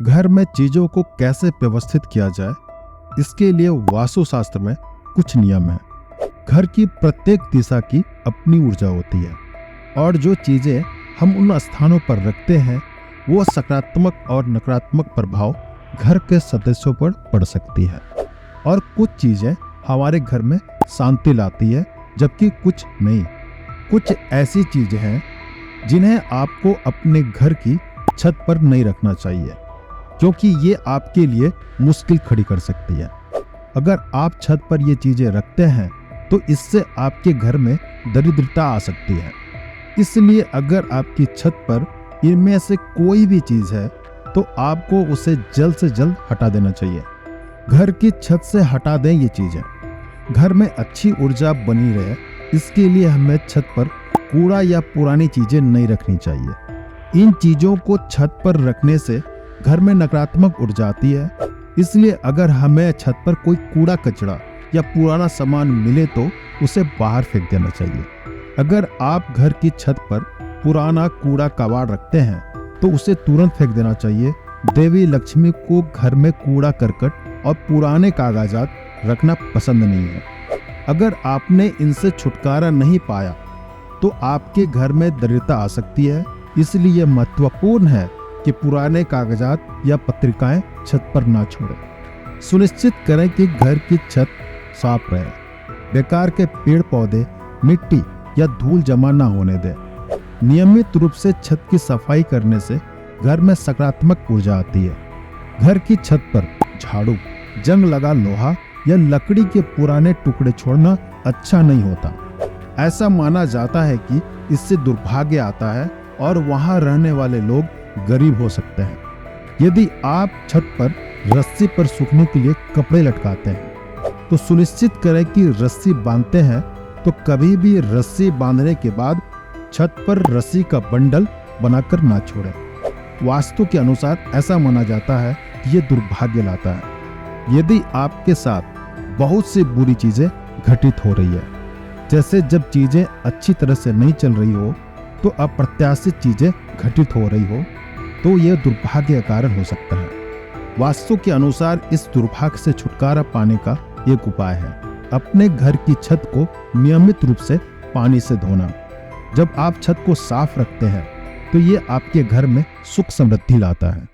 घर में चीजों को कैसे व्यवस्थित किया जाए, इसके लिए वास्तुशास्त्र में कुछ नियम है। घर की प्रत्येक दिशा की अपनी ऊर्जा होती है और जो चीजें हम उन स्थानों पर रखते हैं वो सकारात्मक और नकारात्मक प्रभाव घर के सदस्यों पर पड़ सकती है। और कुछ चीजें हमारे घर में शांति लाती है जबकि कुछ नहीं। कुछ ऐसी चीजें हैं जिन्हें आपको अपने घर की छत पर नहीं रखना चाहिए क्योंकि ये आपके लिए मुश्किल खड़ी कर सकती है। अगर आप छत पर ये चीजें रखते हैं तो इससे आपके घर में दरिद्रता आ सकती है। इसलिए अगर आपकी छत पर इनमें से कोई भी चीज है तो आपको उसे जल्द से जल्द हटा देना चाहिए। घर की छत से हटा दें ये चीजें। घर में अच्छी ऊर्जा बनी रहे इसके लिए हमें छत पर कूड़ा या पुरानी चीजें नहीं रखनी चाहिए। इन चीजों को छत पर रखने से घर में नकारात्मक ऊर्जा आती है। इसलिए अगर हमें छत पर कोई कूड़ा कचरा या पुराना सामान मिले तो उसे बाहर फेंक देना चाहिए। अगर आप घर की छत पर पुराना कूड़ा कबाड़ रखते हैं तो उसे तुरंत फेंक देना चाहिए। देवी लक्ष्मी को घर में कूड़ा करकट और पुराने कागजात रखना पसंद नहीं है। अगर आपने इनसे छुटकारा नहीं पाया तो आपके घर में दरिद्रता आ सकती है। इसलिए महत्वपूर्ण है कि पुराने कागजात या पत्रिकाएं छत पर ना छोड़ें। सुनिश्चित करें कि घर की छत साफ रहे। बेकार के पेड़ पौधे, मिट्टी या धूल जमा ना होने दें। नियमित रूप से छत की सफाई करने से घर में सकारात्मक ऊर्जा आती है। घर की छत पर झाड़ू, जंग लगा लोहा या लकड़ी के पुराने टुकड़े छोड़ना अच्छा नहीं होता। ऐसा माना जाता है कि इससे दुर्भाग्य आता है और वहां रहने वाले लोग गरीब हो सकते हैं। यदि आप छत पर रस्सी पर सूखने के लिए कपड़े लटकाते हैं तो सुनिश्चित करें कि रस्सी बांधते हैं तो कभी भी रस्सी बांधने के बाद छत पर रस्सी का बंडल बनाकर ना छोड़ें। वास्तु के अनुसार ऐसा माना जाता है कि ये दुर्भाग्य लाता है। यदि आपके साथ बहुत सी बुरी चीजें घटित हो रही है, जैसे जब चीजें अच्छी तरह से नहीं चल रही हो तो अप्रत्याशित चीजें घटित हो रही हो तो यह दुर्भाग्य का कारण हो सकता है। वास्तु के अनुसार इस दुर्भाग्य से छुटकारा पाने का एक उपाय है अपने घर की छत को नियमित रूप से पानी से धोना। जब आप छत को साफ रखते हैं तो ये आपके घर में सुख समृद्धि लाता है।